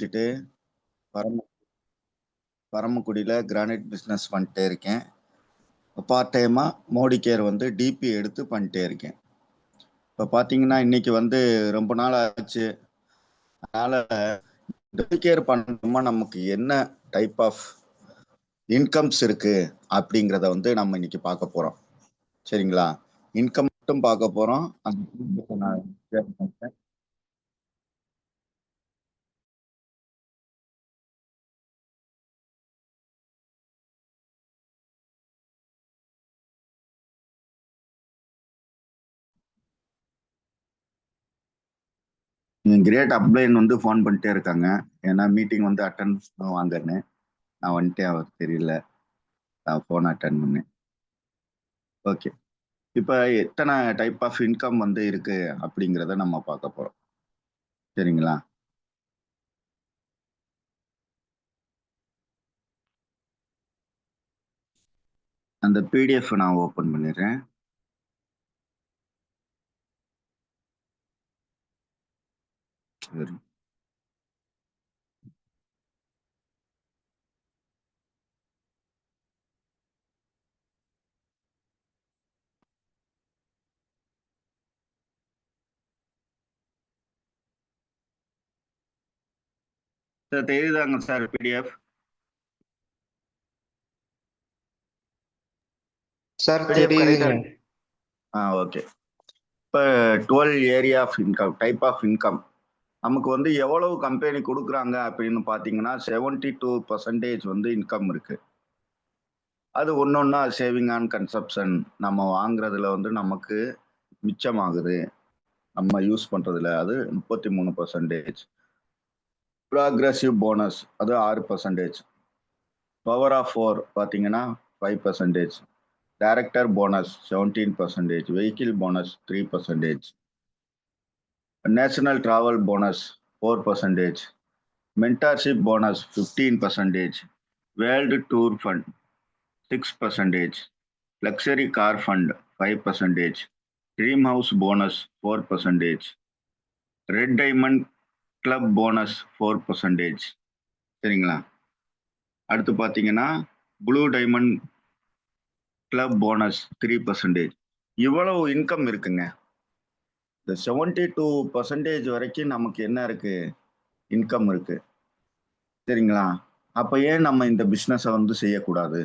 வச்சுட்டு பரம பரமக்குடியில் granite business பண்ணிட்டே இருக்கேன். பார்ட் டைமாக மோடி கேர் வந்து டிபி எடுத்து பண்ணிட்டே இருக்கேன். இப்போ பார்த்தீங்கன்னா இன்னைக்கு வந்து ரொம்ப நாள் ஆச்சு. அதனால் டிபி கேர் பண்ணோமா நமக்கு என்ன டைப் ஆஃப் இன்கம்ஸ் இருக்கு அப்படிங்கிறத வந்து நம்ம இன்னைக்கு பார்க்க போகிறோம். சரிங்களா? இன்கம் மட்டும் பார்க்க போகிறோம். நான் share பண்றேன். கிரேட் அப்ளைன் வந்து ஃபோன் பண்ணிட்டே இருக்காங்க. ஏன்னா மீட்டிங் வந்து அட்டன் வாங்கன்னு நான் வந்துட்டேன். அவர் தெரியல. நான் ஃபோன் அட்டன் பண்ணேன். ஓகே. இப்போ எத்தனை டைப் ஆஃப் இன்கம் வந்து இருக்கு அப்படிங்கிறத நம்ம பார்க்க போறோம். சரிங்களா? அந்த பிடிஎஃப் நான் ஓப்பன் பண்ணிடுறேன். சரி. சார் தெரியுதாங்க சார் பிடிஎஃப்? சார் பிடிஎஃப் கரெக்டா தெரியுதுங்க. இருக்கு. ஓகே. இப்போ 12 area of income, type of income. நமக்கு வந்து எவ்வளவு கம்பெனி கொடுக்குறாங்க அப்படின்னு பார்த்தீங்கன்னா 72% வந்து இன்கம் இருக்கு. அது ஒன்னொன்னா சேவிங் அண்ட் கன்சப்ஷன் நம்ம வாங்குறதுல வந்து நமக்கு மிச்சமாகுது. நம்ம யூஸ் பண்றதுல அது 33%. ப்ராக்ரஸிவ் போனஸ் அது 6%. பவர் ஆஃப் 4 பார்த்தீங்கன்னா 5%. Director bonus 17%. Vehicle bonus 3%. National travel bonus 4%. Mentorship bonus 15%. World tour fund 6%. Luxury car fund 5%. Dream house bonus 4%. Red diamond club bonus 4%. சரிங்களா? அடுத்து பார்த்தீங்கன்னா ப்ளூ டைமண்ட் கிளப் போனஸ் 3%. இவ்வளவு income இருக்குங்க. இந்த 72% வரைக்கும் நமக்கு என்ன இருக்கு? இன்கம் இருக்கு. சரிங்களா? அப்ப ஏன் நம்ம இந்த பிசினஸை வந்து செய்யக்கூடாது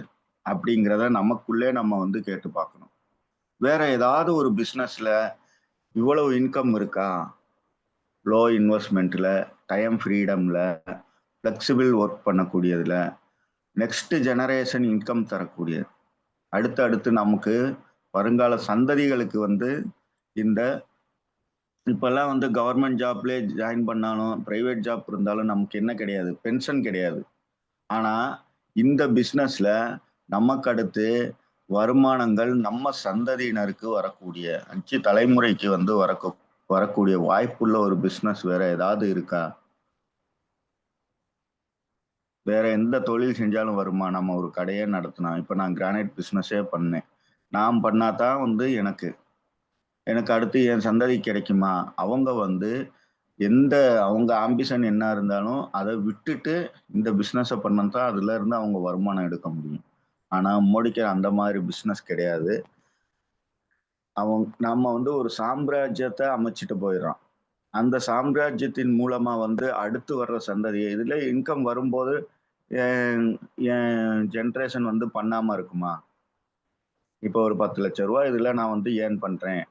அப்படிங்கிறத நமக்குள்ளே நம்ம வந்து கேட்டு பார்க்கணும். வேற ஏதாவது ஒரு பிசினஸ்ல இவ்வளவு இன்கம் இருக்கா? லோ இன்வெஸ்ட்மெண்ட்ல, டைம் ஃப்ரீடம்ல, ஃப்ளெக்சிபிள் ஒர்க் பண்ணக்கூடியதுல, நெக்ஸ்ட் ஜெனரேஷன் இன்கம் தரக்கூடியது. அடுத்து அடுத்து நமக்கு வருங்கால சந்ததிகளுக்கு வந்து இந்த இப்பெல்லாம் வந்து கவர்மெண்ட் ஜாப்லேயே ஜாயின் பண்ணாலும் பிரைவேட் ஜாப் இருந்தாலும் நமக்கு என்ன கிடையாது, பென்ஷன் கிடையாது. ஆனா இந்த பிஸ்னஸ்ல நமக்கு அடுத்து வருமானங்கள் நம்ம சந்ததியினருக்கு வரக்கூடிய 5 தலைமுறைக்கு வந்து வரக்கூடிய வாய்ப்புள்ள ஒரு பிஸ்னஸ் வேற ஏதாவது இருக்கா? வேற எந்த தொழில் செஞ்சாலும் வருமா? நம்ம ஒரு கடையே நடத்தினோம். இப்போ நான் கிரானைட் பிஸ்னஸே பண்ணேன். நான் பண்ணாதான் வந்து எனக்கு எனக்கு அடுத்து என் சந்ததி கிடைக்குமா? அவங்க வந்து அவங்க ஆம்பிஷன் என்ன இருந்தாலும் அதை விட்டுட்டு இந்த பிஸ்னஸை பண்ணா தான் அதுல இருந்து அவங்க வருமானம் எடுக்க முடியும். ஆனா மோடிக்கு அந்த மாதிரி பிஸ்னஸ் கிடையாது. நம்ம வந்து ஒரு சாம்ராஜ்யத்தை அமைச்சிட்டு போயிடுறோம். அந்த சாம்ராஜ்யத்தின் மூலமா வந்து அடுத்து வர்ற சந்ததி இதுல இன்கம் வரும்போது என் என் ஜென்ரேஷன் வந்து பண்ணாம இருக்குமா? இப்போ ஒரு 10 லட்சம் ரூபாய் இதுல நான் வந்து ஏர்ன் பண்றேன்.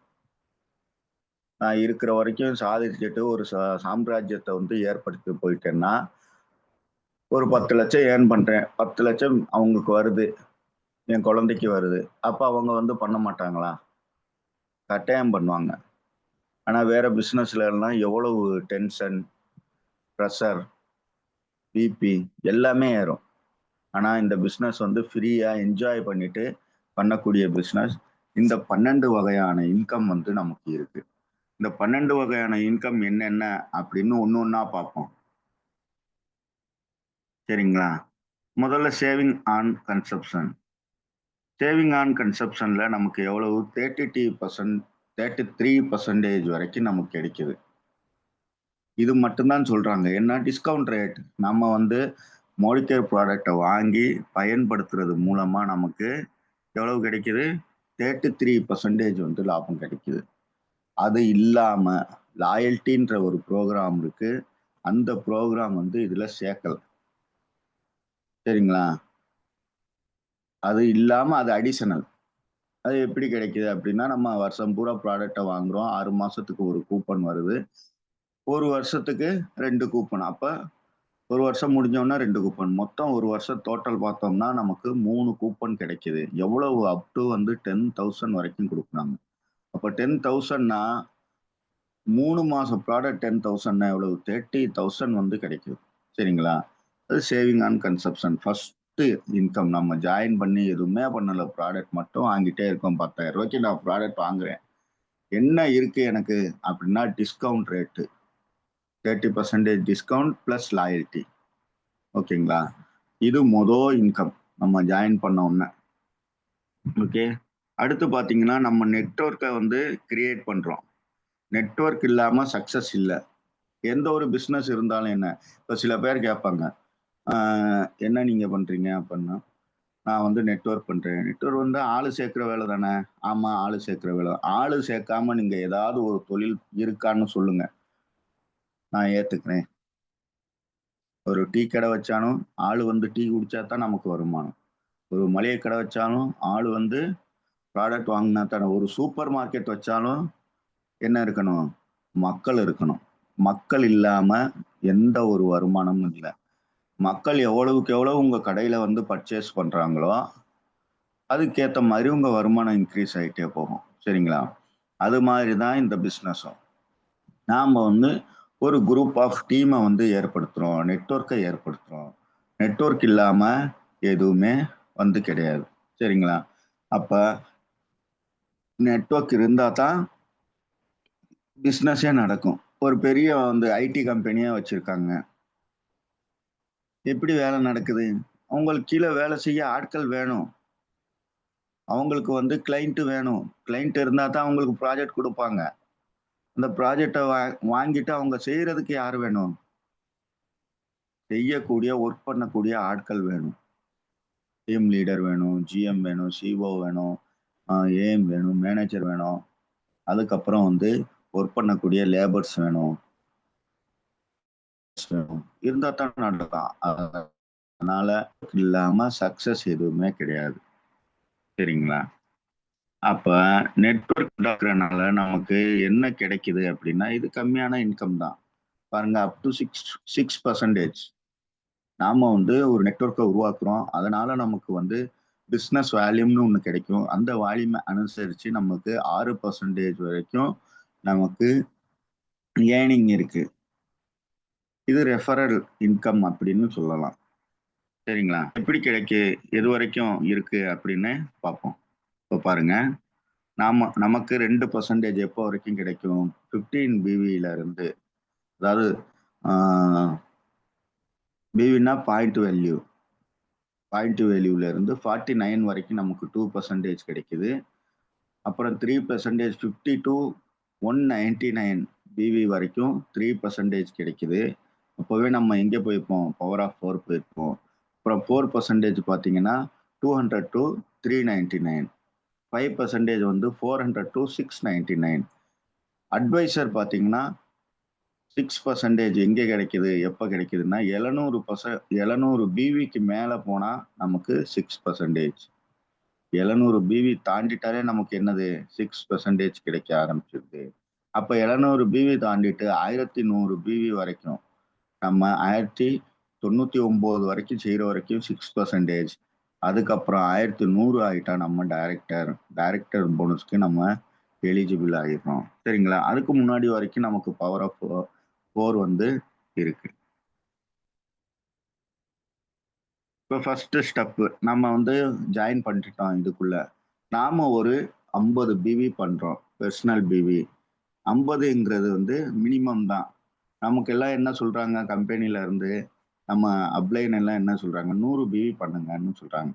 நான் இருக்கிற வரைக்கும் சாதிச்சுட்டு ஒரு சாம்ராஜ்யத்தை வந்து ஏற்படுத்தி போயிட்டேன்னா ஒரு 10 லட்சம் ஏர்ன் பண்றேன். 10 லட்சம் அவங்களுக்கு வருது. என் குழந்தைக்கு வருது. அப்ப அவங்க வந்து பண்ண மாட்டாங்களா? கட்டாயம் பண்ணுவாங்க. ஆனா வேற பிசினஸ்ல எல்லாம் எவ்வளவு டென்ஷன், ப்ரெஷர், பிபி எல்லாமே ஏறும். ஆனா இந்த பிசினஸ் வந்து ஃப்ரீயா என்ஜாய் பண்ணிட்டு பண்ணக்கூடிய பிசினஸ். இந்த 12 வகையான இன்கம் வந்து நமக்கு இருக்கு. இந்த 12 வகையான இன்கம் என்னென்ன அப்படின்னு ஒண்ணு ஒண்ணா பார்ப்போம். சரிங்களா? முதல்ல saving on consumption. Saving on கன்சப்ஷன்ல நமக்கு எவ்வளவு 33% வரைக்கும் நமக்கு கிடைக்குது. இது மட்டும்தான் சொல்றாங்க. என்ன டிஸ்கவுண்ட் ரேட். நம்ம வந்து மோடிகேர் ப்ராடக்ட்ட வாங்கி பயன்படுத்துறது மூலமா நமக்கு எவ்வளவு கிடைக்குது? 33% வந்து லாபம் கிடைக்குது. அது இல்லாம லாயல்டின்ற ஒரு ப்ரோகிராம் இருக்கு. அந்த ப்ரோகிராம் வந்து இதுல சேர்க்கல. சரிங்களா? அது இல்லாம அது அடிஷனல். அது எப்படி கிடைக்குது அப்படின்னா, நம்ம வருஷம் பூரா ப்ராடக்ட்ட வாங்குறோம். 6 மாசத்துக்கு 1 கூப்பன் வருது. 1 வருஷத்துக்கு 2 கூப்பன். அப்ப 1 வருஷம் முடிஞ்சோனே 2 கூப்பன். மொத்தம் 1 வருஷம் டோட்டல் பார்த்தோம்னா, நமக்கு 3 கூப்பன் கிடைக்குது. எவ்வளவு அப் டூ வந்து 10,000 வரைக்கும் குடுக்குறாங்க. அப்ப 10,000ன்னா 3 மாசம் ப்ராடக்ட் 10,000ன்னா எவ்வளவு? 30,000 வந்து கிடைக்குது. சரிங்களா? அது saving on consumption. First income நம்ம ஜாயின் பண்ணி எதுவுமே பண்ணல. ப்ராடக்ட் மட்டும் வாங்கிட்டே இருக்கோம். ரூ. 10,000க்கு நான் ப்ராடக்ட் வாங்குறேன். என்ன இருக்கு எனக்கு அப்படின்னா, discount rate. 30% discount plus loyalty. ஓகேங்களா? இது இன்கம். நம்ம ஜாயின் பண்ண உடனே. ஓகே. அடுத்து பார்த்தீங்கன்னா, நம்ம நெட்வொர்க்க வந்து கிரியேட் பண்றோம். நெட்வொர்க் இல்லாம சக்சஸ் இல்ல. எந்த ஒரு பிசினஸ் இருந்தாலும் என்ன? இப்ப சில பேர் கேட்பாங்க. "ஆ என்ன நீங்க பண்றீங்க?" அப்படின்னா, "நான் வந்து நெட்வொர்க் பண்றேன்." நெட்வொர்க் வந்து ஆளு சேர்க்கிற வேலை தானே? ஆமா, ஆளு சேர்க்கிற வேலை. ஆளு சேர்க்காம நீங்க ஏதாவது ஒரு தொழில் இருக்கான்னு சொல்லுங்க. நான் ஏத்துக்கிறேன். ஒரு டீ கடை வச்சாலும், ஆளு வந்து டீ குடிச்சா தான் நமக்கு வருமானம். ஒரு மளிகை கடை வச்சாலும், ஆளு வந்து ப்ராடக்ட் வாங்குனா தானே. ஒரு சூப்பர் மார்க்கெட் வச்சாலும் என்ன இருக்கணும்? மக்கள் இருக்கணும். மக்கள் இல்லாம எந்த ஒரு வருமானமும் இல்ல. மக்கள் எவ்வளவுக்கு எவ்வளவு உங்க கடையில வந்து பர்ச்சேஸ் பண்றாங்களோ, அதுக்கேத்த மாரி உங்க வருமானம் இன்கிரீஸ் ஆயிட்டே போகும். சரிங்களா? அது மாதிரி தான் இந்த பிசினஸும். நாம வந்து ஒரு குரூப் ஆஃப் டீம வந்து ஏற்படுத்துறோம். நெட்வொர்க்க ஏற்படுத்துறோம். நெட்வொர்க் இல்லாம எதுவுமே வந்து கிடையாது. சரிங்களா? அப்ப நெட்வொர்க் இருந்தா தான் பிசினஸே நடக்கும். ஒரு பெரிய வந்து ஐடி கம்பெனியே வச்சிருக்காங்க. எப்படி வேலை நடக்குது? அவங்களுக்கு கீழ வேலை செய்ய ஆட்கள் வேணும். அவங்களுக்கு வந்து கிளையன்ட் வேணும். கிளையன்ட் இருந்தா தான் அவங்களுக்கு ப்ராஜெக்ட் குடுப்பாங்க. அந்த ப்ராஜெக்ட்ட வாங்கிட்டு அவங்க செய்றதுக்கு யாரு வேணும்? செய்யக்கூடிய, ஒர்க் பண்ணக்கூடிய ஆட்கள் வேணும். டீம் லீடர் வேணும், ஜிஎம் வேணும், சிஓ வேணும், ஏஎம் வேணும், மேனேஜர் வேணும். அதுக்கப்புறம் வந்து ஒர்க் பண்ணக்கூடிய லேபர்ஸ் வேணும். வேணும். இருந்தா தான் நடக்கும். அதனால இல்லாம சக்சஸ் எதுவுமே கிடையாது. சரிங்களா? அப்ப நெட்வொர்க் உண்டாக்குறனால நமக்கு என்ன கிடைக்குது அப்படின்னா, இது கம்மியான இன்கம் தான். பாருங்க அப் டூ 6% நாம வந்து ஒரு நெட்வொர்க்க உருவாக்குறோம். அதனால நமக்கு வந்து பிசினஸ் வால்யூம்னு ஒண்ணு கிடைக்கும். அந்த வால்யூம அனுசரிச்சு நமக்கு 6% வரைக்கும் நமக்கு ஏர்னிங் இருக்கு. இது ரெஃபரல் இன்கம் அப்படின்னு சொல்லலாம். சரிங்களா? எப்படி எதுவரைக்கும் இருக்கு அப்படின்னு பார்ப்போம். இப்ப பாருங்க. நமக்கு 2% எப்போ வரைக்கும் கிடைக்கும்? 15 பிவில இருந்து. அதாவது ஆ பிவின்னா பாயிண்ட் வேல்யூ. பாயிண்ட் வேல்யூல இருந்து 49 வரைக்கும் நமக்கு 2% கிடைக்குது. அப்புறம் 3% 50 டூ 199 பிவி வரைக்கும் 3% கிடைக்குது. அப்பவே நம்ம எங்க போயிருப்போம்? பவர் ஆஃப் 4 போயிருப்போம். அப்புறம் 4% பார்த்தீங்கன்னா, 200 டூ 399. 5% வந்து 400 டூ 699. அட்வைசர் பார்த்தீங்கன்னா, 6% எங்க கிடைக்குது? எப்ப கிடைக்குதுன்னா, 700 பிவிக்கு மேல போனா நமக்கு 6%. 700 பிவி தாண்டிட்டாலே நமக்கு என்னது? 6% கிடைக்க ஆரம்பிச்சுருது. அப்ப 700 பிவி தாண்டிட்டு 1100 பிவி வரைக்கும் நம்ம 1099 வரைக்கும் செய்ற வரைக்கும் 6%. அதுக்கப்புறம் 1100 ஆயிட்டா நம்ம டைரக்டர் போனஸ்க்கு நம்ம எலிஜிபிள் ஆயிடுறோம். சரிங்களா? அதுக்கு முன்னாடி வரைக்கும் நமக்கு பவர் ஆஃப் 4 வந்து இருக்கு. இப்ப ஃபர்ஸ்ட் ஸ்டெப்பு நம்ம வந்து ஜாயின் பண்ணிட்டோம் இதுக்குள்ள. நாம ஒரு 50 பிவி பண்றோம். Personal PV. 50ங்கிறது வந்து மினிமம் தான். நமக்கெல்லாம் என்ன சொல்றாங்க கம்பெனில இருந்து, நம்ம அப்ளைன் எல்லாம் என்ன சொல்றாங்க? 100 பிவி பண்ணுங்கன்னு சொல்றாங்க.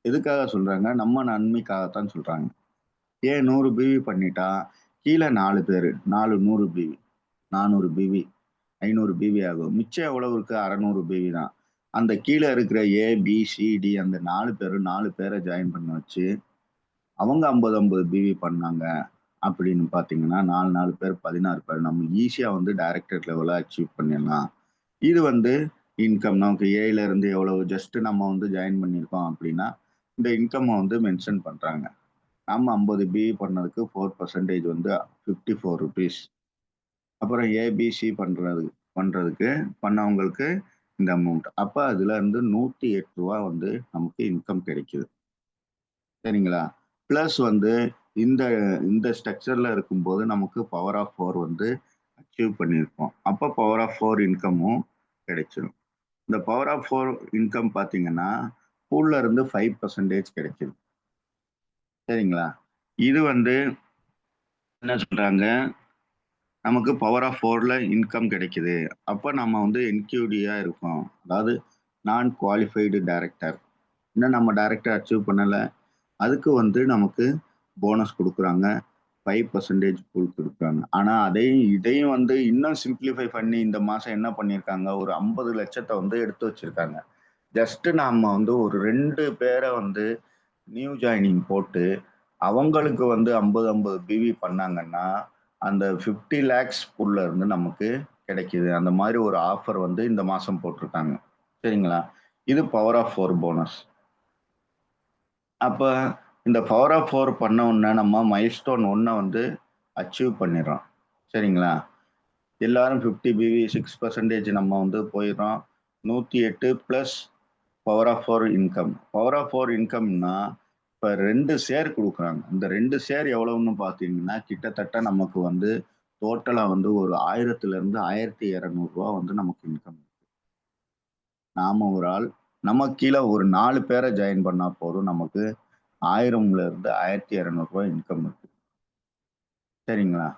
எதுக்காக சொல்றாங்க? நம்ம நன்மைக்காகத்தான் சொல்றாங்க. ஏன் 100 பிவி பண்ணிட்டா, கீழ 4 பேரு. 4 100 பிவி. 400 பிவி. 500 பிவி ஆகும். மிச்சம் எவ்வளவு இருக்கு? 600 பிவி தான். அந்த கீழே இருக்கிற ஏ, பி, சி, டி அந்த 4 பேரை ஜாயின் பண்ண வச்சு, அவங்க 50, 50 பிவி பண்ணாங்க அப்படின்னு பார்த்தீங்கன்னா, 4 பேர் 16 பேர். நம்ம ஈஸியா வந்து டைரக்டர் லெவல அச்சீவ் பண்ணிடலாம். இது வந்து இன்கம் நமக்கு ஏல இருந்து எவ்வளவு ஜஸ்ட் நம்ம வந்து ஜாயின் பண்ணியிருக்கோம் அப்படின்னா, இந்த இன்கம்ம வந்து மென்ஷன் பண்றாங்க. நம்ம 50 பிஇ பண்ணதுக்கு 4% வந்து ₹54. அப்புறம் ஏபிசி பண்றதுக்கு பண்ணவங்களுக்கு இந்த அமௌண்ட். அப்ப அதுல இருந்து ரூ. 108 வந்து நமக்கு இன்கம் கிடைக்குது. சரிங்களா? பிளஸ் வந்து இந்த இந்த ஸ்ட்ரக்சர்ல இருக்கும்போது நமக்கு பவர் ஆஃப் 4 வந்து அச்சீவ் பண்ணியிருப்போம். அப்ப பவர் ஆஃப் 4 இன்கமும் கிடைச்சிரும். இந்த பவர் ஆஃப் 4 இன்கம் பார்த்தீங்கன்னா, பூல்ல இருந்து 5% கிடைக்குது. சரிங்களா? இது வந்து என்ன சொல்றாங்க, நமக்கு பவர் ஆஃப் 4ல இன்கம் கிடைக்குது. அப்ப நம்ம வந்து என்கியூடியா இருக்கோம். அதாவது நான் குவாலிஃபைடு டைரக்டர். இன்னும் நம்ம டைரக்டர் அச்சீவ் பண்ணல. அதுக்கு வந்து நமக்கு போனஸ் குடுக்குறாங்க. 5% பூல் குடுக்குறாங்க. ஆனா இதையும் வந்து இன்னும் சிம்ப்ளிஃபை பண்ணி இந்த மாசம் என்ன பண்ணியிருக்காங்க, ஒரு 50,00,000 வந்து எடுத்து வச்சிருக்காங்க. ஜஸ்ட் நாம வந்து ஒரு 2 பேர வந்து நியூ ஜாயினிங் போட்டு, அவங்களுக்கு வந்து 50, 50 பிவி பண்ணாங்கன்னா, அந்த 50 லேக்ஸ் உள்ள இருந்து நமக்கு கிடைக்குது. அந்த மாரி ஒரு ஆஃபர் வந்து இந்த மாசம் போட்டிருக்காங்க. சரிங்களா? இது பவர் ஆஃப் 4 போனஸ். அப்ப இந்த பவர் ஆஃப் 4 பண்ண உடனே நம்ம மைல்ஸ்டோன் 1 வந்து அச்சீவ் பண்ணிடுறோம். சரிங்களா? எல்லாரும் 50 பிவி 6% நம்ம வந்து போயிடுறோம். 108 plus power of 4 income. Power of 4 இன்கம்னா, இப்ப 2 ஷேர் குடுக்குறாங்க. இந்த 2 ஷேர் எவ்வளவுன்னு பார்த்தீங்கன்னா, கிட்டத்தட்ட நமக்கு வந்து டோட்டலா வந்து ஒரு 1000லிருந்து ரூ. 1200 வந்து நமக்கு இன்கம். நாம ஒரு ஆள், நம்ம கீழ ஒரு 4 பேர ஜாயின் பண்ணா போதும். நமக்கு 1000லிருந்து ரூ. 1200 இன்கம் இருக்கு. சரிங்களா?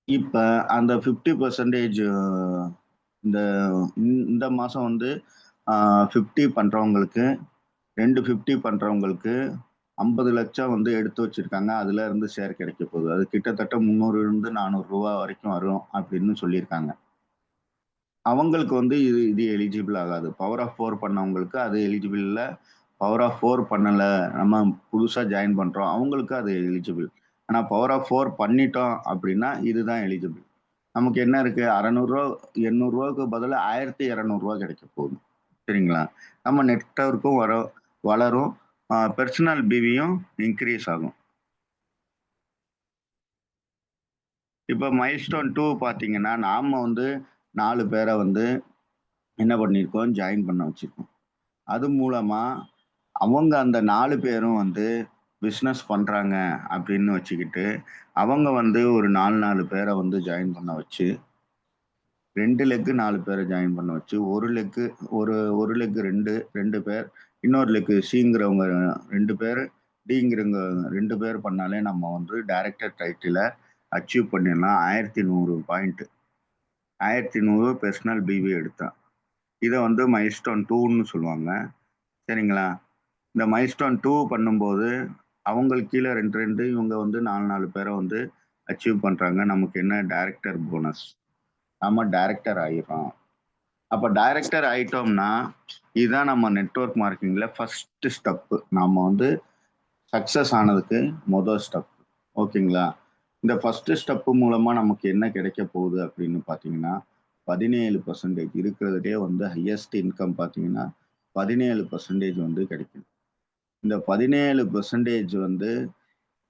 இப்ப அந்த 50% இந்த இந்த மாசம் வந்து 50 பண்றவங்களுக்கு 2 50 பண்றவங்களுக்கு 50,00,000 வந்து எடுத்து வச்சிருக்காங்க. அதுல இருந்து ஷேர் கிடைக்க போகுது. அது கிட்டத்தட்ட ரூ. 300 400 வரைக்கும் வரும் அப்படின்னு சொல்லியிருக்காங்க. அவங்களுக்கு வந்து இது இது எலிஜிபிள் ஆகாது. பவர் ஆஃப் 4 பண்ணவங்களுக்கு அது எலிஜிபிள் இல்ல. பவர் ஆஃப் 4 பண்ணல. நம்ம புதுசா ஜாயின் பண்றோம். அவங்களுக்கு அது எலிஜிபிள். ஆனா பவர் ஆஃப் 4 பண்ணிட்டோம் அப்படின்னா, இதுதான் எலிஜிபிள். நமக்கு என்ன இருக்கு? ரூ. 600 ரூ. 800க்கு பதிலா ரூ. 1200 கிடைக்க போகுது. சரிங்களா? நம்ம நெட்வொர்க்கும் வளரும். பெர்சனல் பிவியும் இன்கிரீஸ் ஆகும். இப்ப மைல்ஸ்டோன் 2 பார்த்தீங்கன்னா, நாம வந்து 4 பேர வந்து என்ன பண்ணியிருக்கோம்? ஜாயின் பண்ண வச்சிருக்கோம். அது மூலமா அவங்க அந்த 4 பேரும் வந்து பிசினஸ் பண்றாங்க அப்படின்னு வச்சுக்கிட்டு, அவங்க வந்து ஒரு 4 பேர வந்து ஜாயின் பண்ண வச்சு 2 லெக் 4 பேர ஜாயின் பண்ண வச்சு, ஒரு லெக் 2 பேர், இன்னொரு லெக் சிங்கிறவங்க 2 பேர், டிங்கிறவங்க 2 பேர் பண்ணாலே நம்ம வந்து டைரக்டர் டைட்டில அச்சீவ் பண்ணிடலாம். 1100 பாயிண்ட். 1100 பெர்சனல் பிவி எடுத்தா. இத வந்து மைல்ஸ்டோன் 2ன்னு சொல்லுவாங்க. சரிங்களா? இந்த மைல்ஸ்டோன் 2 பண்ணும்போது, அவங்களுக்கு கீழ 2 இவங்க வந்து 4 பேர வந்து அச்சீவ் பண்றாங்க. நமக்கு என்ன டைரக்டர் போனஸ். நம்ம டைரக்டர் ஆயிர்றோம். அப்ப டைரக்டர் ஆயிட்டோம்னா, இதுதான் நம்ம நெட்வொர்க் மார்க்கெட்டிங்ல ஃபர்ஸ்ட் ஸ்டெப். நாம வந்து சக்சஸ் ஆனதுக்கு ஸ்டெப். ஓகேங்களா? இந்த ஃபர்ஸ்ட் ஸ்டெப் மூலமா நமக்கு என்ன கிடைக்க போகுது அப்படின்னு பார்த்தீங்கன்னா, 17% இருக்கிறதுலயே வந்து ஹையஸ்ட் இன்கம் பார்த்தீங்கன்னா, 17% வந்து கிடைக்குது. இந்த 17% வந்து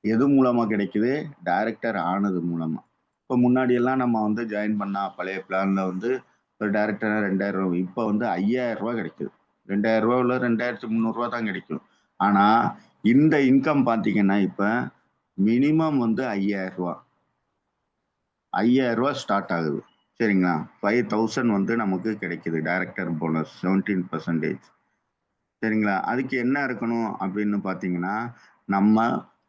எது மூலமா கிடைக்குது? டைரக்டர் ஆனது மூலமா. இப்ப முன்னாடி எல்லாம் நம்ம வந்து ஜாயின் பண்ணா பழைய பிளான்ல வந்து ஒரு டைரக்டரா ரூ. 2,000 இப்ப வந்து ரூ. 5,000 கிடைக்குது. ரூ. 2,000 ரூ. 2,300 தான் கிடைக்கும். ஆனா, இந்த இன்கம் பார்த்தீங்கன்னா, இப்ப மினிமம் வந்து ரூ. 5,000 ரூ. 5,000 ஸ்டார்ட் ஆகுது. சரிங்களா? 5,000 வந்து நமக்கு கிடைக்குது. Director bonus 17%. சரிங்களா? அதுக்கு என்ன இருக்கணும் அப்படின்னு பார்த்தீங்கன்னா, நம்ம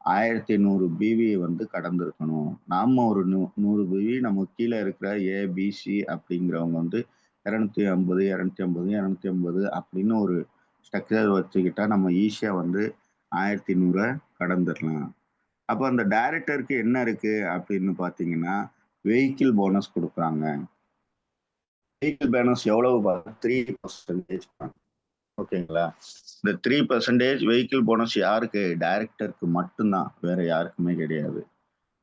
1100 பிவி வந்து கடந்திருக்கணும். நாம ஒரு 100 பிவி நமக்கு கீழ இருக்கிற ஏ, பி, சி அப்படிங்கிறவங்க வந்து 250, 250, 250 அப்படின்னு ஒரு ஸ்ட்ரக்சர் வச்சுக்கிட்டா நம்ம ஈஸியா வந்து 1100 கடந்துரலாம். அப்ப அந்த டைரக்டருக்கு என்ன இருக்கு அப்படின்னு பார்த்தீங்கன்னா, வெஹிக்கிள் போனஸ் கொடுக்குறாங்க. வெஹிக்கிள் போனஸ் எவ்வளவு 3%. ஓகேங்களா? இந்த 3% வெஹிக்கிள் போனஸ் யாருக்கு? டைரக்டருக்கு மட்டும்தான், வேற யாருக்குமே கிடையாது.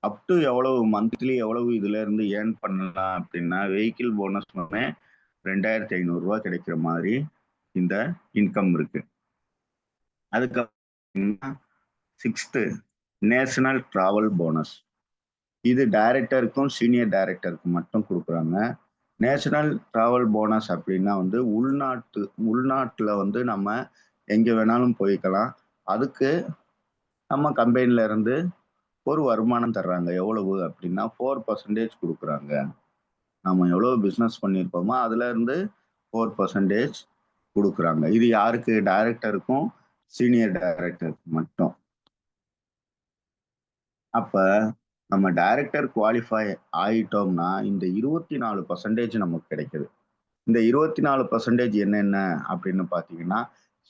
அப் டு எவ்வளவு மந்த்லி எவ்வளவு இதுல இருந்து ஏர்ன் பண்ணலாம் அப்படின்னா, வெஹிக்கிள் போனஸ் 2500 கிடைக்கிற மாதிரி இந்த இன்கம் இருக்கு. அதுக்கப்புறம் 6th நேஷனல் டிராவல் போனஸ். இது டைரக்டருக்கும் சீனியர் டைரக்டருக்கும் மட்டும் கொடுக்குறாங்க. நேஷனல் டிராவல் போனஸ் அப்படின்னா வந்து உள்நாட்டில் வந்து நம்ம எங்கே வேணாலும் போய்க்கலாம். அதுக்கு நம்ம கம்பெனில இருந்து ஒரு வருமானம் தர்றாங்க. எவ்வளவு அப்படின்னா 4% கொடுக்குறாங்க. நம்ம எவ்வளோ பிஸ்னஸ் பண்ணியிருப்போமோ அதுல இருந்து 4% கொடுக்குறாங்க. இது யாருக்கு? டைரக்டருக்கும் சீனியர் டைரக்டருக்கு மட்டும். அப்ப நம்ம டைரக்டர் குவாலிஃபை ஆயிட்டோம்னா இந்த 24% நமக்கு கிடைக்குது. இந்த 24% என்னென்ன அப்படின்னு பார்த்தீங்கன்னா,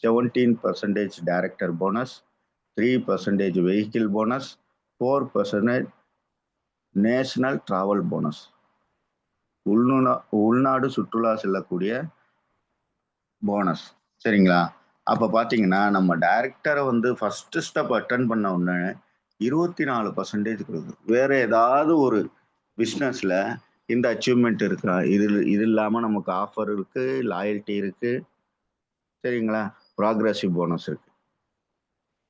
17% director bonus, 3% vehicle bonus, 4% national travel bonus. உள்நாடு சுற்றுலா செல்லக்கூடிய போனஸ். சரிங்களா? அப்ப பார்த்தீங்கன்னா, நம்ம டைரக்டரை வந்து ஃபர்ஸ்ட் ஸ்டெப் அட்டெண்ட் பண்ண உடனே 24% கொடுக்குது. வேற ஏதாவது ஒரு பிஸ்னஸ்ல இந்த அச்சீவ்மெண்ட் இருக்கா? இது இல்லாம நமக்கு ஆஃபர் இருக்கு, லாயல்ட்டி இருக்கு, சரிங்களா? ப்ராக்ரசிவ் போனஸ் இருக்கு.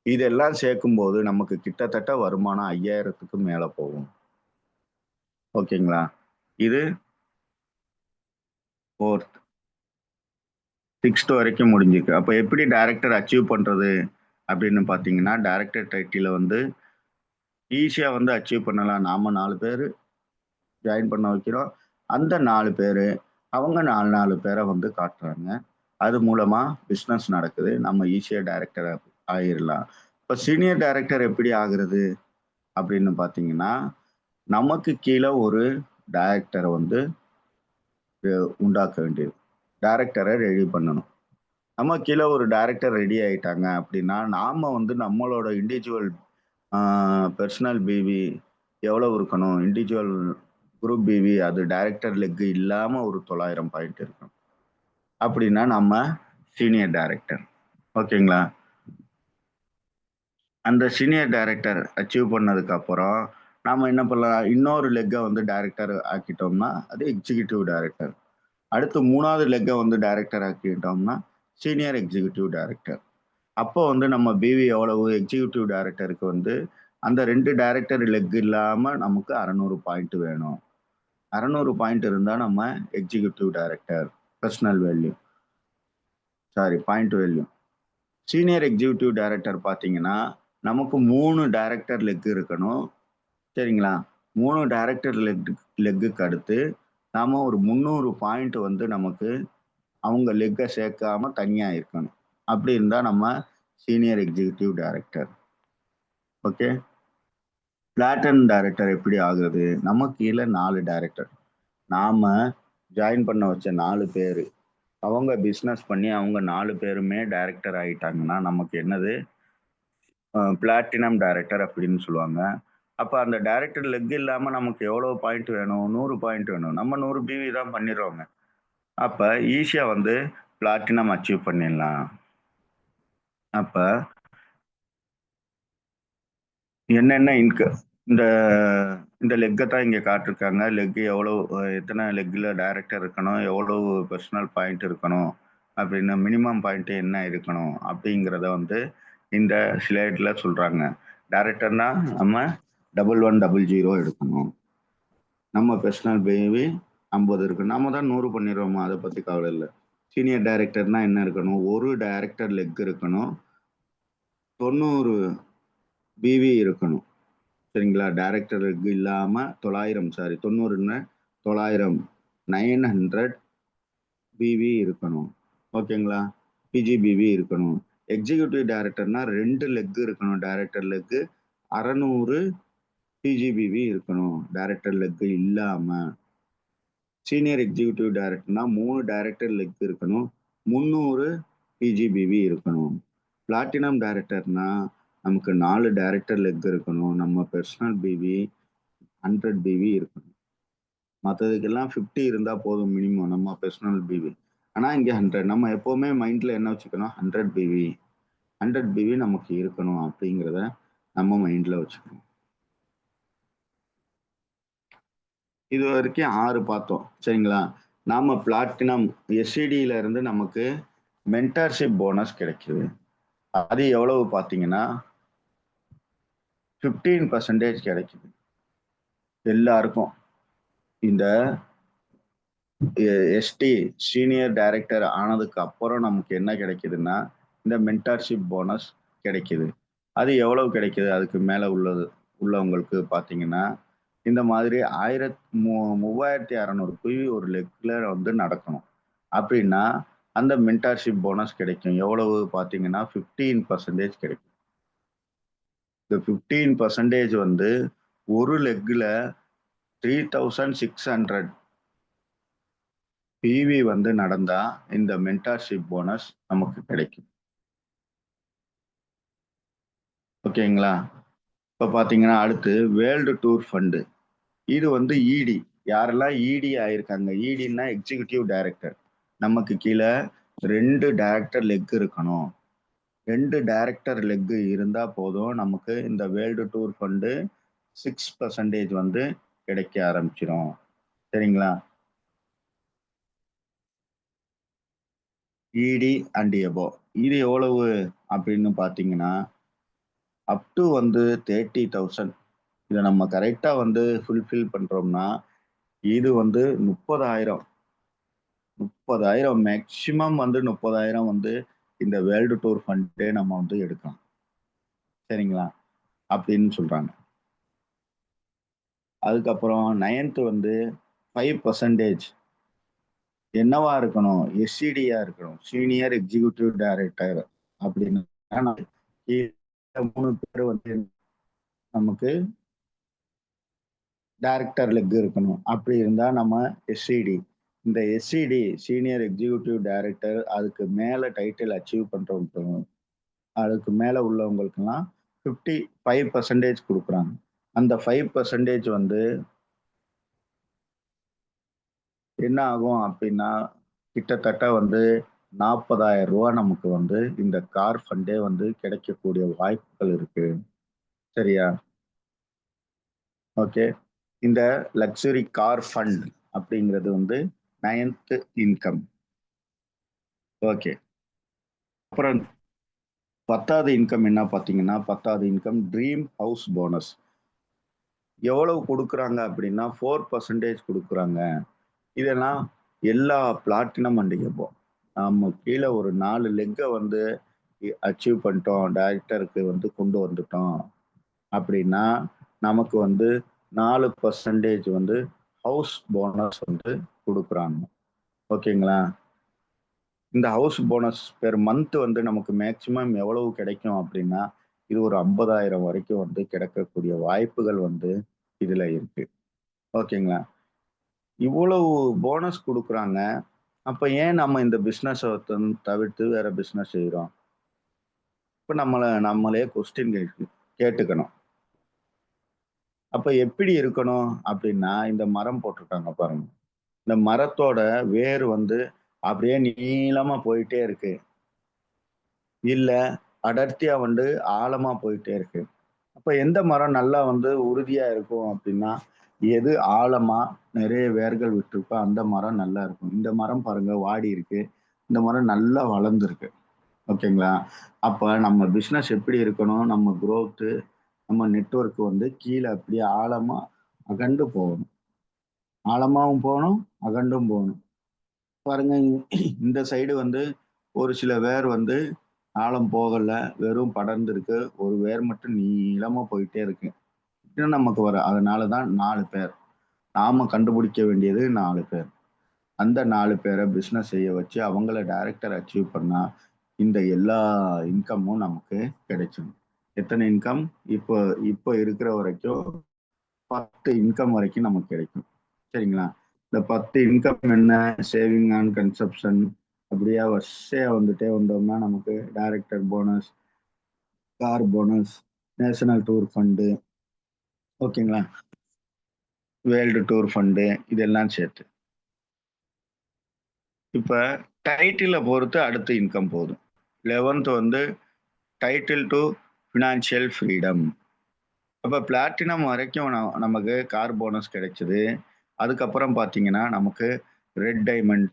இதெல்லாம் சேர்க்கும்போது நமக்கு கிட்டத்தட்ட வருமானம் 5000க்கு மேல போகும். ஓகேங்களா? இது 4th 6th வரைக்கும் முடிஞ்சிருக்கு. அப்ப எப்படி டைரக்டர் அச்சீவ் பண்றது அப்படின்னு பார்த்தீங்கன்னா, டைரக்டர் டைட்டில வந்து ஈஸியா வந்து அச்சீவ் பண்ணலாம். நாம 4 பேரு ஜாயின் பண்ண வைக்கிறோம். அந்த 4 பேரு அவங்க 4 பேர வந்து காட்டுறாங்க. அது மூலமா பிசினஸ் நடக்குது. நம்ம ஈஸியா டைரக்டர் ஆயிரலாம். இப்ப சீனியர் டைரக்டர் எப்படி ஆகுறது அப்படின்னு பார்த்தீங்கன்னா, நமக்கு கீழ ஒரு டைரக்டர வந்து உண்டாக்க வேண்டியது. டைரக்டர ரெடி பண்ணணும். நம்ம கீழ ஒரு டைரக்டர் ரெடி ஆயிட்டாங்க அப்படின்னா, நாம வந்து நம்மளோட இண்டிவிஜுவல் பெர்சனல் பிவி எவ்வளவு இருக்கணும்? இண்டிவிஜுவல் குரூப் பிவி அது டைரக்டர் லெக் இல்லாம ஒரு 900 பாயிண்ட் இருக்கணும். அப்படின்னா நம்ம சீனியர் டைரக்டர். ஓகேங்களா? அந்த சீனியர் டைரக்டர் அச்சீவ் பண்ணதுக்கு அப்புறம் நாம என்ன பண்ணலாம்? இன்னொரு லெக்க வந்து டைரக்டர் ஆக்கிட்டோம்னா அது எக்ஸிகியூட்டிவ் டைரக்டர். அடுத்து 3வது லெக்க வந்து டைரக்டர் ஆக்கிட்டோம்னா சீனியர் எக்ஸிகியூட்டிவ் டைரக்டர். அப்போ வந்து நம்ம பிவி எவ்வளவு? எக்ஸிகியூட்டிவ் டைரக்டருக்கு வந்து அந்த 2 டைரக்டர் லெக் இல்லாம நமக்கு 600 பாயிண்ட் வேணும். 600 பாயிண்ட் இருந்தா நம்ம executive director. Personal value point value. Senior executive director பார்த்தீங்கன்னா, நமக்கு 3 டைரக்டர் லெக் இருக்கணும். சரிங்களா? 3 டைரக்டர் லெக்குக்கு அடுத்து நாம ஒரு 300 பாயிண்ட் வந்து நமக்கு அவங்க லெக்க சேர்க்காம தனியா இருக்கணும். அப்படி இருந்தா நம்ம senior executive director. Okay. Platinum director எப்படி ஆகுறது? நமக்கு கீழ 4 டைரக்டர். நாம ஜாயின் பண்ண வச்ச 4 பேரு. அவங்க பிசினஸ் பண்ணி அவங்க 4 பேருமே டைரக்டர் ஆயிட்டாங்கன்னா, நமக்கு என்னது? பிளாட்டினம் டைரக்டர் அப்படின்னு சொல்லுவாங்க. அப்ப அந்த டைரக்டர் லெக் இல்லாம நமக்கு எவ்வளவு பாயிண்ட் வேணும்? 100 பாயிண்ட் வேணும். நம்ம 100 பிவி தான் பண்ணிடுறோங்க. அப்ப ஈஸியா வந்து பிளாட்டினம் அச்சீவ் பண்ணிடலாம். அப்ப என்னென்ன இந்த இந்த லெக்க தான் இங்க காட்டிருக்காங்க. லெக் எவ்வளவு எத்தனை லெக்ல டைரக்டர் இருக்கணும்? எவ்வளவு பெர்சனல் பாயிண்ட் இருக்கணும்? அப்படின்னு மினிமம் பாயிண்ட் என்ன இருக்கணும்? அப்படிங்கிறத வந்து இந்த ஸ்லைட்ல சொல்றாங்க. டைரக்டர்னா நம்ம 1100 எடுக்கணும். நம்ம பெர்சனல் பேவி 50 இருக்கு. நாம தான் 100 பண்ணிடுறோமா, அதை பத்தி கவலை இல்லை. சீனியர் டைரக்டர்னா என்ன இருக்கணும்? ஒரு டைரக்டர் லெக் இருக்கணும். 90 பிவி இருக்கணும். சரிங்களா? டைரக்டர் லெக் இல்லாம 90ன்னு 900 900 பிவி இருக்கணும். ஓகேங்களா? பிஜிபிவி இருக்கணும். எக்ஸிகியூட்டிவ் டைரக்டர்னா 2 லெக் இருக்கணும். டைரக்டர் லெக் 600 பிஜிபிவி இருக்கணும். டைரக்டர் லெக் இல்லாம. சீனியர் எக்ஸிகியூட்டிவ் டைரக்டர்னா 3 டைரக்டர் லெக் இருக்கணும். 300 பிஜிபிவி இருக்கணும். பிளாட்டினம் டைரக்டர்னா நமக்கு 4 டைரக்டர் லெக் இருக்கணும். நம்ம பெர்சனல் பிவி 100 பிவி இருக்கணும். மற்றதுக்கெல்லாம் 50 இருந்தால் போதும் மினிமம் நம்ம பர்சனல் பிவி. ஆனால் இங்கே 100. நம்ம எப்போவுமே மைண்டில் என்ன வச்சுக்கணும், 100 பிவி 100 பிவி நமக்கு இருக்கணும் அப்படிங்கிறத நம்ம மைண்டில் வச்சுக்கணும். இது வரைக்கும் 6 பார்த்தோம் சரிங்களா. நாம பிளாட்டினம் எஸ்சிடியில இருந்து நமக்கு மென்டார்ஷிப் போனஸ் கிடைக்குது. அது எவ்வளவு பார்த்தீங்கன்னா 15% கிடைக்குது எல்லாருக்கும். இந்த எஸ்டி சீனியர் டைரக்டர் ஆனதுக்கு அப்புறம் நமக்கு என்ன கிடைக்குதுன்னா இந்த மென்டார்ஷிப் போனஸ் கிடைக்குது. அது எவ்வளவு கிடைக்குது அதுக்கு மேலே உள்ளவங்களுக்கு பார்த்தீங்கன்னா இந்த மாதிரி 3600 குவி ஒரு லெக்ல வந்து நடக்கணும் அப்படின்னா அந்த மென்டார்ஷிப் போனஸ் கிடைக்கும். எவ்வளவு பார்த்தீங்கன்னா 15% கிடைக்கும். இந்த 15% வந்து ஒரு லெக்ல 3600 பிவி வந்து நடந்தா இந்த மென்டார்ஷிப் போனஸ் நமக்கு கிடைக்கும். ஓகேங்களா. இப்போ பார்த்தீங்கன்னா அடுத்து வேர்ல்டு டூர் ஃபண்டு. இது வந்து இடி. யாரெல்லாம் இடி ஆயிருக்காங்க, இடின்னா எக்ஸிக்யூட்டிவ் டைரக்டர். நமக்கு கீழே 2 டைரக்டர் லெக் இருக்கணும். 2 டைரக்டர் லெக் இருந்தா போதும் நமக்கு இந்த வேர்ல்டு டூர் ஃபண்டு 6% வந்து கிடைக்க ஆரம்பிச்சிடும் சரிங்களா. இடி அண்ட் எபோ இது எவ்வளவு அப்படின்னு பார்த்தீங்கன்னா அப் டு வந்து 30,000. இதை நம்ம கரெக்டாக வந்து ஃபுல்ஃபில் பண்ணுறோம்னா இது வந்து 30,000 மேக்சிமம் வந்து 30,000 வந்து இந்த வேர்ல்டு டூர் ஃபண்டே நம்ம வந்து எடுக்கலாம் சரிங்களா அப்படின்னு சொல்றாங்க. அதுக்கப்புறம் 9th வந்து 5% என்னவா இருக்கணும், எஸ்சிடியா இருக்கணும், சீனியர் எக்ஸிக்யூட்டிவ் டைரக்டர் அப்படின்னு. 3 பேர் வந்து நமக்கு டைரக்டர் லெக் இருக்கணும். அப்படி இருந்தா நம்ம எஸ்சிடி. இந்த எஸ்சிடி சீனியர் எக்ஸிக்யூட்டிவ் டைரக்டர் அதுக்கு மேல டைட்டில் அச்சீவ் பண்றவங்க, அதுக்கு மேல உள்ளவங்களுக்கெல்லாம் 55% கொடுக்குறாங்க. அந்த 5% வந்து என்ன ஆகும் அப்படின்னா கிட்டத்தட்ட வந்து 40,000 ரூபாய் நமக்கு வந்து இந்த கார் ஃபண்டே வந்து கிடைக்கக்கூடிய வாய்ப்புகள் இருக்கு சரியா. ஓகே. இந்த லக்ஸுரி கார் ஃபண்ட் அப்படிங்கிறது வந்து 9th இன்கம். ஓகே. அப்புறம் 10வது இன்கம் என்ன பார்த்தீங்கன்னா 10வது இன்கம் ட்ரீம் ஹவுஸ் போனஸ். எவ்வளவு கொடுக்குறாங்க அப்படின்னா 4% கொடுக்குறாங்க. இதெல்லாம் எல்லா பிளாட்டினம் அண்ட் எபோ நம்ம கீழே ஒரு 4 லெக்கை வந்து அச்சீவ் பண்ணிட்டோம், டைரக்டருக்கு வந்து கொண்டு வந்துட்டோம் அப்படின்னா நமக்கு வந்து 4% வந்து ஹவுஸ் போனஸ் வந்து கொடுக்குறாங்க ஓகேங்களா. இந்த ஹவுஸ் போனஸ் பெர் மந்த் வந்து நமக்கு மேக்சிமம் எவ்வளவு கிடைக்கும் அப்படின்னா இது ஒரு 50,000 வரைக்கும் வந்து கிடைக்கக்கூடிய வாய்ப்புகள் வந்து இதுல இருக்கு ஓகேங்களா. இவ்வளவு போனஸ் கொடுக்குறாங்க. அப்ப ஏன் நம்ம இந்த பிசினஸ் தவிர்த்து வேற பிசினஸ் செய்யறோம். இப்ப நம்மளே கொஸ்டின் கேட்டுக்கணும். அப்ப எப்படி இருக்கணும் அப்படின்னா இந்த மரம் போட்டிருக்காங்க பாருங்க. இந்த மரத்தோட வேர் வந்து அப்படியே நீளமா போயிட்டே இருக்கு, இல்ல அடர்த்தியா வந்து ஆழமா போயிட்டே இருக்கு. அப்ப எந்த மரம் நல்லா வந்து உறுதியா இருக்கும் அப்படின்னா எது ஆழமா நிறைய வேர்கள் விட்டுருக்கோ அந்த மரம் நல்லா இருக்கும். இந்த மரம் பாருங்க வாடி இருக்கு, இந்த மரம் நல்லா வளர்ந்துருக்கு ஓகேங்களா. அப்ப நம்ம பிசினஸ் எப்படி இருக்கணும், நம்ம growth நம்ம நெட்வொர்க் வந்து கீழே அப்படியே ஆழமா அகண்டு போகணும். ஆழமாவும் போகணும், அகண்டும் போகணும். பாருங்க இந்த சைடு வந்து ஒரு சில வேர் வந்து ஆழம் போகல, வெறும் படர்ந்து இருக்கு. ஒரு வேர் மட்டும் நீளமா போயிட்டே இருக்கு. இன்னும் நமக்கு அதனாலதான் 4 பேர். நாம கண்டுபிடிக்க வேண்டியது 4 பேர். அந்த 4 பேரை பிசினஸ் செய்ய வச்சு அவங்கள டைரக்டர் அச்சீவ் பண்ணா இந்த எல்லா இன்கமும் நமக்கு கிடைச்சிடும். எத்தனை இன்கம்? இப்போ இப்போ இருக்கிற வரைக்கும் 10 இன்கம் வரைக்கும் நமக்கு கிடைக்கும் சரிங்களா. இந்த 10 இன்கம் என்ன, சேவிங் அண்ட் கன்சப்ஷன் அப்படியே வரிசையா வந்துட்டே வந்தோம்னா நமக்கு director bonus, car bonus, national tour fund ஓகேங்களா. வேர்ல்டு டூர் ஃபண்டு இதெல்லாம் சேர்த்து. இப்போ டைட்டிலை பொறுத்து அடுத்த இன்கம் போதும். 11th வந்து டைட்டில் டு ஃபினான்ஷியல் ஃப்ரீடம். அப்போ பிளாட்டினம் வரைக்கும் நமக்கு கார் போனஸ் கிடைச்சது. அதுக்கப்புறம் பார்த்தீங்கன்னா நமக்கு red diamond,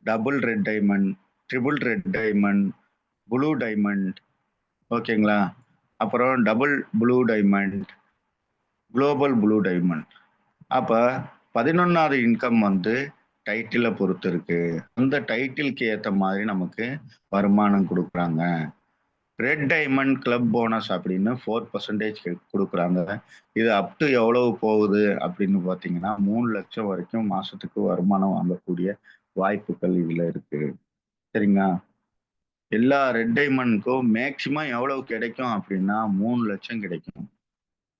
double red diamond, triple red diamond, blue diamond, ஓகேங்களா? அப்புறம் double blue diamond, global blue diamond. அப்போ 11வது இன்கம் வந்து டைட்டிலை பொறுத்து இருக்கு. அந்த டைட்டிலுக்கு ஏற்ற மாதிரி நமக்கு வருமானம் கொடுக்குறாங்க. ரெட் டைமண்ட் கிளப் போனஸ் அப்படின்னு 4% கொடுக்குறாங்க. இது அப் டு எவ்வளவு போகுது அப்படின்னு பார்த்தீங்கன்னா 3 லட்சம் வரைக்கும் மாசத்துக்கு வருமானம் வாங்கக்கூடிய வாய்ப்புகள் இதுல இருக்கு. சரிங்களா? எல்லா ரெட் டைமண்ட்க்கும் மேக்சிமம் எவ்வளவு கிடைக்கும் அப்படின்னா 3 லட்சம் கிடைக்கும்.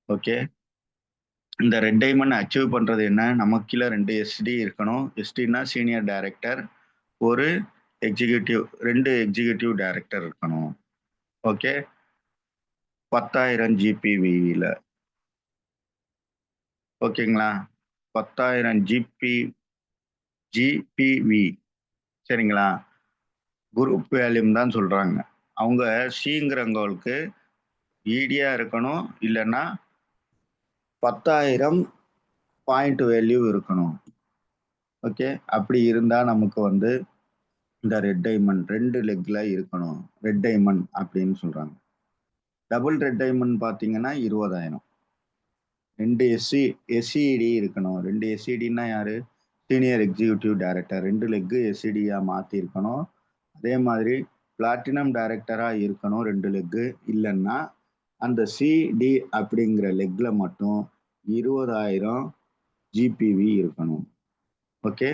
ஓகே. இந்த ரெட் டைமண்ட் அச்சீவ் பண்றது என்ன? நமக்கு கீழே 2 எஸ்டி இருக்கணும். எஸ்டினா சீனியர் டைரக்டர், ஒரு எக்ஸிகியூட்டிவ், 2 எக்ஸிகியூட்டிவ் டைரக்டர் இருக்கணும். ஓகே. 10,000 ஜிபிவில. ஓகேங்களா? 10,000 ஜிபிவி. சரிங்களா? குரூப் வேல்யூம் தான் சொல்றாங்க. அவங்க சிங்கிறவங்களுக்கு ஈடியா இருக்கணும். இல்லைன்னா 10,000 பாயிண்ட் வேல்யூ இருக்கணும். ஓகே. அப்படி இருந்தா நமக்கு வந்து இந்த ரெட் டைமண்ட் 2 லெக்ல இருக்கணும். ரெட் டைமண்ட் அப்படின்னு சொல்றாங்க. டபுள் ரெட் டைமண்ட் பார்த்தீங்கன்னா 20,000. 2 எஸ்சிடி இருக்கணும். 2 எஸ்சிடின்னா யாரு? Senior executive director. 2 லெக்கு எஸ்சிடியா மாத்தி இருக்கணும். அதே மாதிரி பிளாட்டினம் டைரக்டரா இருக்கணும் 2 லெக்கு. இல்லைன்னா அந்த சிடி அப்படிங்கிற லெக்ல மட்டும் 20,000 ஜிபிவி இருக்கணும். ஓகே.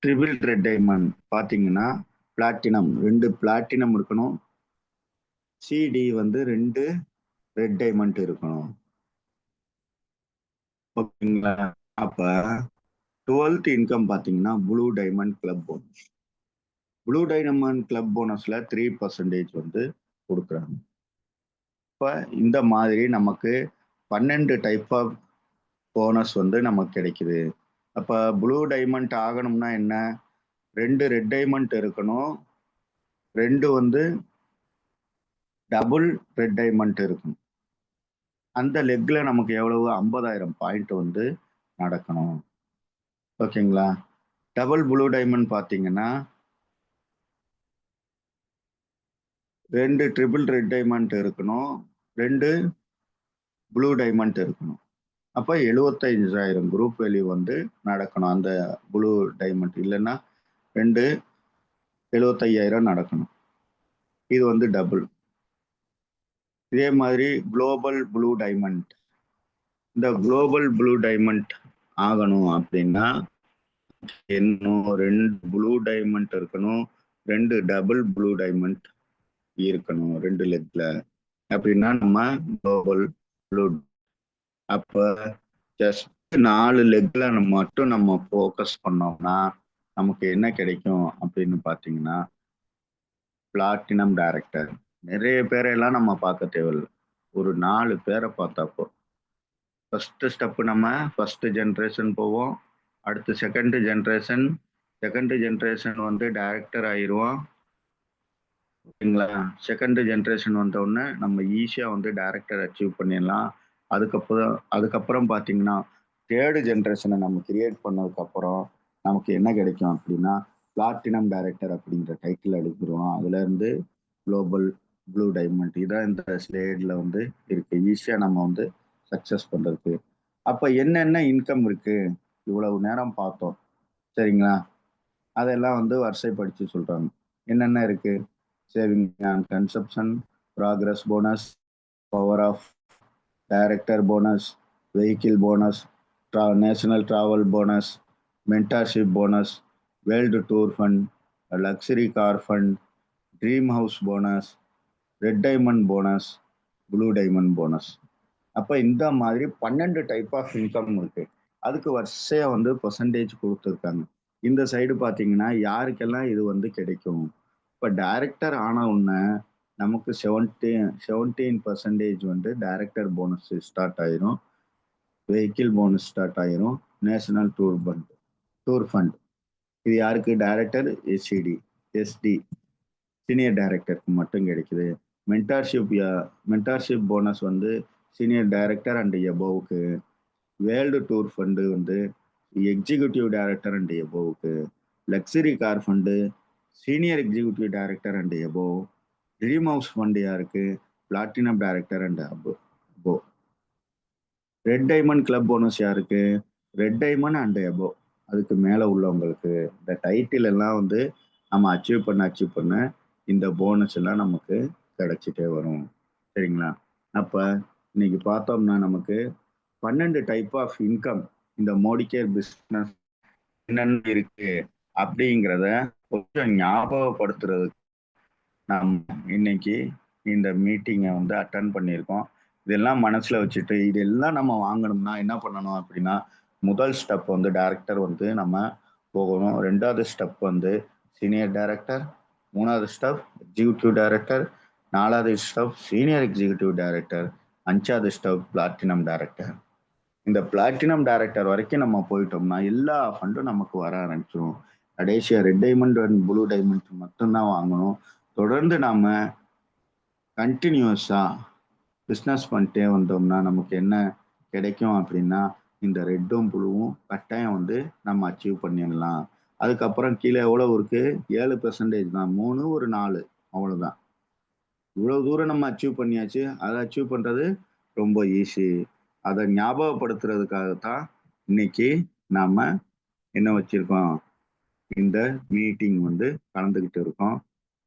ட்ரிபிள் ரெட் டைமண்ட் பார்த்தீங்கன்னா பிளாட்டினம் 2 பிளாட்டினம் இருக்கணும். சிடி வந்து 2 ரெட் டைமண்ட் இருக்கணும். ஓகேங்களா? அப்ப 12th இன்கம் பார்த்தீங்கன்னா blue diamond club bonus. Blue diamond club போனஸ்ல 3% வந்து கொடுக்குறாங்க. இப்போ இந்த மாதிரி நமக்கு 12 டைப் ஆஃப் போனஸ் வந்து நமக்கு கிடைக்குது. அப்ப ப்ளூ டைமண்ட் ஆகணும்னா என்ன? 2 ரெட் டைமண்ட் இருக்கணும். 2 வந்து டபுள் ரெட் டைமண்ட் இருக்கணும். அந்த லெக்ல நமக்கு எவ்வளவு? 50,000 பாயிண்ட் வந்து நடக்கணும். ஓகேங்களா? டபுள் ப்ளூ டைமண்ட் பார்த்தீங்கன்னா 2 ட்ரிபிள் ரெட் டைமண்ட் இருக்கணும். 2 ப்ளூ டைமண்ட் இருக்கணும். அப்ப 75,000 குரூப் வேல்யூ வந்து நடக்கணும். அந்த ப்ளூ டைமண்ட் இல்லைன்னா 2 75,000 நடக்கணும். இது வந்து டபுள். இதே மாதிரி குளோபல் ப்ளூ டைமண்ட். இந்த குளோபல் ப்ளூ டைமண்ட் ஆகணும் அப்படின்னா இன்னும் 2 ப்ளூ டைமண்ட் இருக்கணும். 2 டபுள் ப்ளூ டைமண்ட் இருக்கணும் 2 லெக்ல. அப்படின்னா நம்ம குளோபல் ப்ளூ. அப்ப ஜஸ்ட் 4 லெக்ல மட்டும் நம்ம ஃபோக்கஸ் பண்ணோம்னா நமக்கு என்ன கிடைக்கும் அப்படின்னு பார்த்தீங்கன்னா பிளாட்டினம் டைரக்டர். நிறைய பேரையெல்லாம் நம்ம பார்க்க தேவையில்லை. ஒரு 4 பேரை பார்த்தா போதும். ஃபர்ஸ்ட் ஸ்டெப் நம்ம ஃபர்ஸ்ட் ஜென்ரேஷன் போவோம். அடுத்து செகண்ட் ஜென்ரேஷன் வந்து டைரக்டர் ஆயிடுவோம். ஓகேங்களா? செகண்ட் ஜென்ரேஷன் வந்த உடனே நம்ம ஈஸியாக வந்து டைரக்டர் அச்சீவ் பண்ணிடலாம். அதுக்கப்புறம் பார்த்தீங்கன்னா தேர்டு ஜென்ரேஷனை நம்ம கிரியேட் பண்ணதுக்கப்புறம் நமக்கு என்ன கிடைக்கும் அப்படின்னா பிளாட்டினம் டைரக்டர் அப்படிங்கிற டைட்டில் எடுத்துருவோம். அதுலேருந்து குளோபல் ப்ளூ டைமண்ட் இதான் இந்த ஸ்லேடில் வந்து இருக்கு. ஈஸியாக நம்ம வந்து சக்ஸஸ் பண்ணுறதுக்கு. அப்போ என்னென்ன இன்கம் இருக்கு? இவ்வளவு நேரம் பார்த்தோம். சரிங்களா? அதெல்லாம் வந்து வரிசைப்படுத்தி சொல்றாங்க. என்னென்ன இருக்கு? Saving and consumption, progress bonus, power of director bonus, vehicle bonus, national travel bonus, mentorship bonus, world tour fund, luxury car fund, dream house bonus, red diamond bonus, blue diamond bonus. அப்போ இந்த மாதிரி 12 type of income இருக்கு. அதுக்கு வரிசையா வந்து percentage கொடுத்துருக்காங்க. இந்த side பார்த்தீங்கன்னா யாருக்கெல்லாம் இது வந்து கிடைக்கும்? இப்போ டைரக்டர் ஆன உடனே நமக்கு 17% வந்து டைரக்டர் போனஸ் ஸ்டார்ட் ஆயிரும். வெஹிக்கிள் போனஸ் ஸ்டார்ட் ஆயிரும். நேஷனல் டூர் ஃபண்ட் இது யாருக்கு? டைரக்டர், எஸ்சிடி, எஸ்டி சீனியர் டைரக்டருக்கு மட்டும் கிடைக்குது. மென்டார்ஷிப் மென்டார்ஷிப் போனஸ் வந்து சீனியர் டைரக்டர் அண்ட் எபோவுக்கு. வேர்ல்டு டூர் ஃபண்டு வந்து எக்ஸிக்யூட்டிவ் டைரக்டர் அண்ட் எபோவுக்கு. Luxury car fund senior executive director and above. Dream house fund யாருக்கு? Platinum director and above. Red diamond club bonus யாருக்கு? Red diamond and above, அதுக்கு மேலே உள்ளவங்களுக்கு. இந்த title எல்லாம் வந்து நம்ம அச்சீவ் பண்ண இந்த போனஸ் எல்லாம் நமக்கு கிடைச்சிட்டே வரும். சரிங்களா? அப்போ இன்னைக்கு பார்த்தோம்னா நமக்கு 12 டைப் ஆஃப் இன்கம் இந்த மோடிகேர் பிஸ்னஸ் என்னென்ன இருக்கு அப்படிங்கிறத கொஞ்சம் ஞாபகப்படுத்துறதுக்கு நம்ம இன்னைக்கு இந்த மீட்டிங்கை வந்து அட்டன் பண்ணியிருக்கோம். இதெல்லாம் மனசுல வச்சுட்டு இதெல்லாம் நம்ம வாங்கணும்னா என்ன பண்ணணும் அப்படின்னா, முதல் ஸ்டெப் வந்து டைரக்டர் வந்து நம்ம போகணும். ரெண்டாவது ஸ்டெப் வந்து சீனியர் டைரக்டர், மூணாவது ஸ்டெப் எக்ஸிக்யூட்டிவ் டைரக்டர், நாலாவது ஸ்டெப் சீனியர் எக்ஸிக்யூட்டிவ் டைரக்டர், அஞ்சாவது ஸ்டெப் பிளாட்டினம் டைரக்டர். இந்த பிளாட்டினம் டைரக்டர் வரைக்கும் நம்ம போயிட்டோம்னா எல்லா ஃபண்டும் நமக்கு வர ஆரம்பிச்சிடும். கடைசியா red diamond and blue diamond மட்டும்தான் வாங்கணும். தொடர்ந்து நாம கண்டினியூஸா பிஸ்னஸ் பண்ணிட்டே வந்தோம்னா நமக்கு என்ன கிடைக்கும் அப்படின்னா, இந்த ரெட்டும் ப்ளூவும் கட்டாயம் வந்து நம்ம அச்சீவ் பண்ணிடலாம். அதுக்கப்புறம் கீழே எவ்வளவு இருக்கு? 7% தான். 3 ஒரு 4 அவ்வளவுதான். இவ்வளவு தூரம் நம்ம அச்சீவ் பண்ணியாச்சு. அதை அச்சீவ் பண்றது ரொம்ப ஈஸி. அதை ஞாபகப்படுத்துறதுக்காகத்தான் இன்னைக்கு நாம என்ன வச்சிருக்கோம்? இந்த மீட்டிங் வந்து கலந்துகிட்டு இருக்கோம்.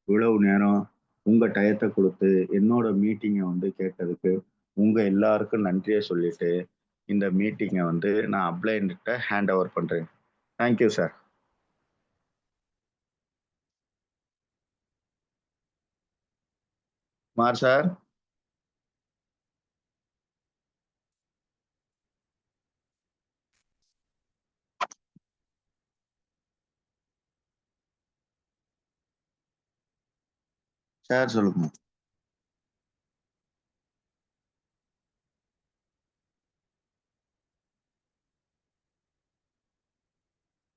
இவ்வளவு நேரம் உங்க டயத்தை கொடுத்து என்னோட மீட்டிங்கை வந்து கேட்டதுக்கு உங்க எல்லாருக்கும் நன்றியை சொல்லிட்டு இந்த மீட்டிங்கை வந்து நான் அப்ளைன்கிட்ட ஹேண்ட் ஓவர் பண்றேன். Thank you sir. Kumar sir. Sir சொல்லுங்க.